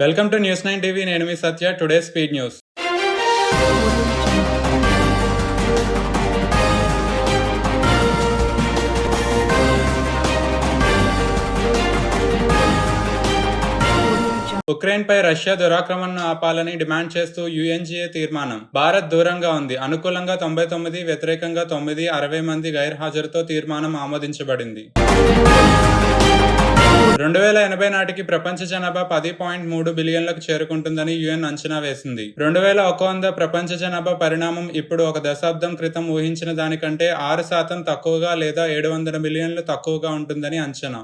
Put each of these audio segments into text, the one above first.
Welcome to news 9 TV. నేను మీ Satya. Today speed news. Ukraine పై రష్యా దురాక్రమణను ఆపాలని డిమాండ్ చేస్తూ యుఎన్జిఏ తీర్మానం. భారత్ దూరంగా ఉంది. అనుకూలంగా 99, వ్యతిరేకంగా 9, 60 మంది గైర్హాజరుతో తీర్మానం ఆమోదించబడింది. 2080 నాటికి ప్రపంచ జనాభా 10.3 బిలియన్లకు చేరుకుంటుందని యుఎన్ అంచనా వేసింది. 2100 ప్రపంచ జనాభా పరిణామం ఇప్పుడు ఒక దశాబ్దం క్రితం ఊహించిన దానికంటే 6% తక్కువగా లేదా 700 మిలియన్లు తక్కువగా ఉంటుందని అంచనా.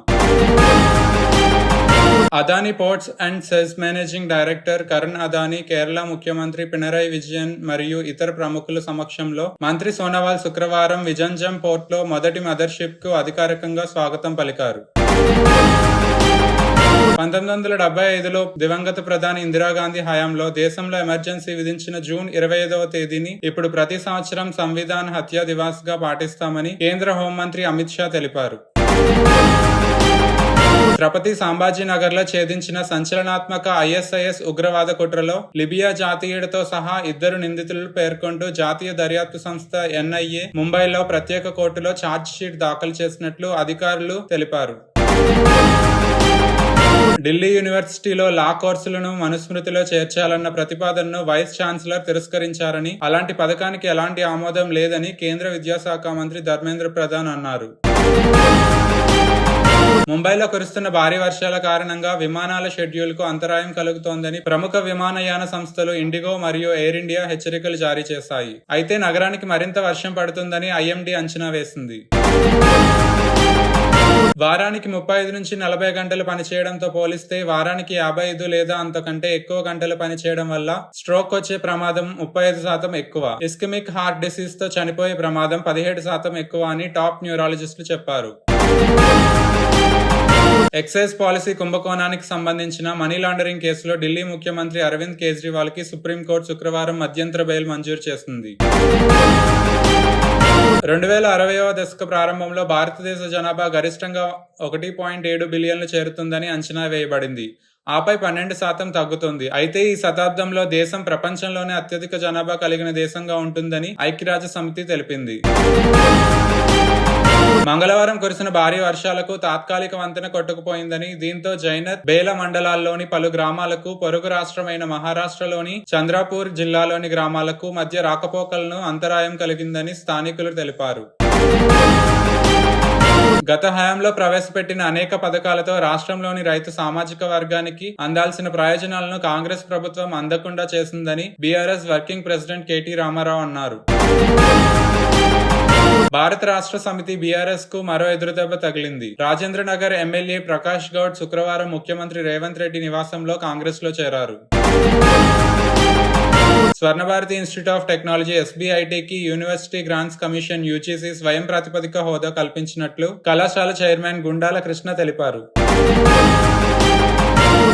Adani ports and SEZ managing director Karun Adani, Kerala ముఖ్యమంత్రి పినరయి విజయన్ మరియు ఇతర ప్రముఖుల సమక్షంలో మంత్రి సోనోవాల్ శుక్రవారం విజంజం పోర్ట్లో మొదటి మదర్షిప్ కు అధికారికంగా స్వాగతం పలికారు. 1975లో దివంగత ప్రధాని ఇందిరాగాంధీ హయాంలో దేశంలో ఎమర్జెన్సీ విధించిన జూన్ 25వ తేదీని ఇప్పుడు ప్రతి సంవత్సరం సంవిధాన్ హత్యా దివాస్ గా పాటిస్తామని కేంద్ర హోంమంత్రి అమిత్ షా తెలిపారు. ఛత్రపతి సంభాజీనగర్ లో ఛేదించిన సంచలనాత్మక ఐఎస్ఐఎస్ ఉగ్రవాద కుట్రలో లిబియా జాతీయుడితో సహా 2 నిందితులను పేర్కొంటూ జాతీయ దర్యాప్తు సంస్థ ఎన్ఐఏ ముంబైలో ప్రత్యేక కోర్టులో ఛార్జ్ షీట్ దాఖలు చేసినట్లు అధికారులు తెలిపారు. ఢిల్లీ యూనివర్సిటీలో లా కోర్సులను మనుస్మృతిలో చేర్చాలన్న ప్రతిపాదనను వైస్ ఛాన్సలర్ తిరస్కరించారని, అలాంటి పథకానికి ఎలాంటి ఆమోదం లేదని కేంద్ర విద్యాశాఖ మంత్రి ధర్మేంద్ర ప్రధాన్ అన్నారు. ముంబైలో కురుస్తున్న భారీ వర్షాల కారణంగా విమానాల షెడ్యూల్ కు అంతరాయం కలుగుతోందని ప్రముఖ విమానయాన సంస్థలు ఇండిగో మరియు ఎయిర్ ఇండియా హెచ్చరికలు జారీ చేశాయి. అయితే నగరానికి మరింత వర్షం పడుతుందని ఐఎండీ అంచనా వేసింది. వారానికి 35 నుంచి 40 గంటలు పనిచేయడంతో పోలిస్తే వారానికి 55 లేదా అంతకంటే ఎక్కువ గంటలు పనిచేయడం వల్ల స్ట్రోక్ వచ్చే ప్రమాదం 35% ఎక్కువ, ఇస్కెమిక్ హార్ట్ డిసీజ్ తో చనిపోయే ప్రమాదం 17% ఎక్కువ అని టాప్ న్యూరాలజిస్టులు చెప్పారు. ఎక్సైజ్ పాలసీ కుంభకోణానికి సంబంధించిన మనీ లాండరింగ్ కేసులో ఢిల్లీ ముఖ్యమంత్రి అరవింద్ కేజ్రీవాల్ కి సుప్రీంకోర్టు శుక్రవారం మధ్యంతర బెయిల్ మంజూరు చేసింది. 2060వ దశక ప్రారంభంలో భారతదేశ జనాభా గరిష్టంగా 1.7 బిలియన్లు చేరుతుందని అంచనా వేయబడింది. ఆపై 12% తగ్గుతుంది. అయితే ఈ శతాబ్దంలో దేశం ప్రపంచంలోనే అత్యధిక జనాభా కలిగిన దేశంగా ఉంటుందని ఐక్యరాజ్య సమితి తెలిపింది. మంగళవారం కురిసిన భారీ వర్షాలకు తాత్కాలిక వంతెన కొట్టుకుపోయిందని, దీంతో జైనత్, బేల మండలాల్లోని పలు గ్రామాలకు, పొరుగు రాష్ట్రమైన మహారాష్ట్రలోని చంద్రపూర్ జిల్లాలోని గ్రామాలకు మధ్య రాకపోకలను అంతరాయం కలిగిందని స్థానికులు తెలిపారు. గత హయాంలో ప్రవేశపెట్టిన అనేక పథకాలతో రాష్ట్రంలోని రైతు సామాజిక వర్గానికి అందాల్సిన ప్రయోజనాలను కాంగ్రెస్ ప్రభుత్వం అందకుండా చేసిందని బీఆర్ఎస్ వర్కింగ్ ప్రెసిడెంట్ కేటీ రామారావు అన్నారు. భారత రాష్ట్ర సమితి బీఆర్ఎస్ కు మరో ఎదురుదెబ్బ తగిలింది. రాజేంద్రనగర్ ఎమ్మెల్యే ప్రకాష్ గౌడ్ శుక్రవారం ముఖ్యమంత్రి రేవంత్ రెడ్డి నివాసంలో కాంగ్రెస్ లో చేరారు. స్వర్ణభారతి ఇన్స్టిట్యూట్ ఆఫ్ టెక్నాలజీ ఎస్బీఐటీకి యూనివర్సిటీ గ్రాంట్స్ కమిషన్ యూజీసీ స్వయం ప్రాతిపదిక హోదా కల్పించినట్లు కళాశాల చైర్మన్ గుండాల కృష్ణ తెలిపారు.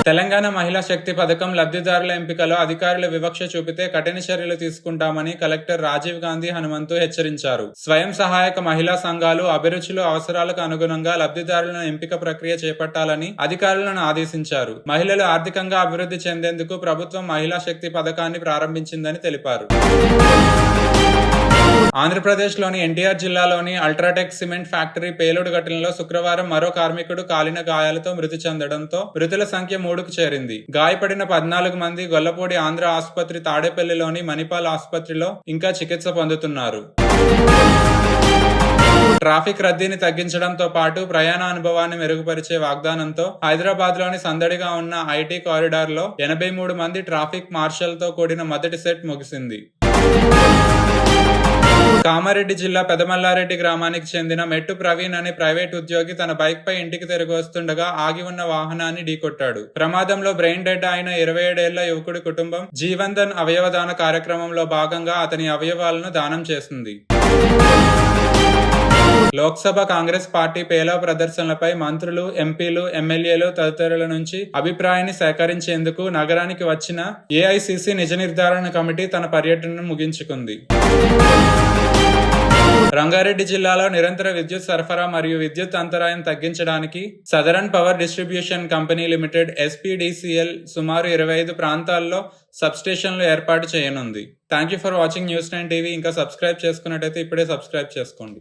తెలంగాణ మహిళా శక్తి పథకం లబ్ధిదారుల ఎంపికలో అధికారులు వివక్ష చూపితే కఠిన చర్యలు తీసుకుంటామని కలెక్టర్ రాజీవ్ గాంధీ హనుమంతు హెచ్చరించారు. స్వయం సహాయక మహిళా సంఘాలు అభిరుచులు, అవసరాలకు అనుగుణంగా లబ్ధిదారులను ఎంపిక ప్రక్రియ చేపట్టాలని అధికారులను ఆదేశించారు. మహిళలు ఆర్థికంగా అభివృద్ధి చెందేందుకు ప్రభుత్వం మహిళా శక్తి పథకాన్ని ప్రారంభించిందని తెలిపారు. ఆంధ్రప్రదేశ్ లోని ఎన్టీఆర్ జిల్లాలోని అల్ట్రాటెక్ సిమెంట్ ఫ్యాక్టరీ పేలుడు ఘటనలో శుక్రవారం మరో కార్మికుడు కాలిన గాయాలతో మృతి చెందడంతో మృతుల సంఖ్య 3కు చేరింది. గాయపడిన 14 మంది గొల్లపూడి ఆంధ్ర ఆసుపత్రి, తాడేపల్లిలోని మణిపాల్ ఆసుపత్రిలో ఇంకా చికిత్స పొందుతున్నారు. ట్రాఫిక్ రద్దీని తగ్గించడంతో పాటు ప్రయాణ అనుభవాన్ని మెరుగుపరిచే వాగ్దానంతో హైదరాబాద్ లోని సందడిగా ఉన్న ఐటీ కారిడార్ లో 83 మంది ట్రాఫిక్ మార్షల్ తో కూడిన మొదటి సెట్ ముగిసింది. కామారెడ్డి జిల్లా పెదమల్లారెడ్డి గ్రామానికి చెందిన మెట్టు ప్రవీణ్ అనే ప్రైవేట్ ఉద్యోగి తన బైక్ పై ఇంటికి తిరిగి వస్తుండగా ఆగి ఉన్న వాహనాన్ని ఢీకొట్టాడు. ప్రమాదంలో బ్రెయిన్ డెడ్ అయిన 27 ఏళ్ల యువకుడి కుటుంబం జీవన్ధన్ అవయవదాన కార్యక్రమంలో భాగంగా అతని అవయవాలను దానం చేసింది. లోక్సభ కాంగ్రెస్ పార్టీ పేలవ ప్రదర్శనలపై మంత్రులు, ఎంపీలు, ఎమ్మెల్యేలు తదితరుల నుంచి అభిప్రాయాన్ని సేకరించేందుకు నగరానికి వచ్చిన ఏఐసీసీ నిజ నిర్ధారణ కమిటీ తన పర్యటనను ముగించుకుంది. రంగారెడ్డి జిల్లాలో నిరంతర విద్యుత్ సరఫరా మరియు విద్యుత్ అంతరాయం తగ్గించడానికి southern power distribution company limited SPDCL సుమారు 25 ప్రాంతాల్లో సబ్స్టేషన్లు ఏర్పాటు చేయనుంది. Thank you for watching news 9 TV. ఇంకా సబ్స్క్రైబ్ చేసుకున్నట్టయితే ఇప్పుడే సబ్స్క్రైబ్ చేసుకోండి.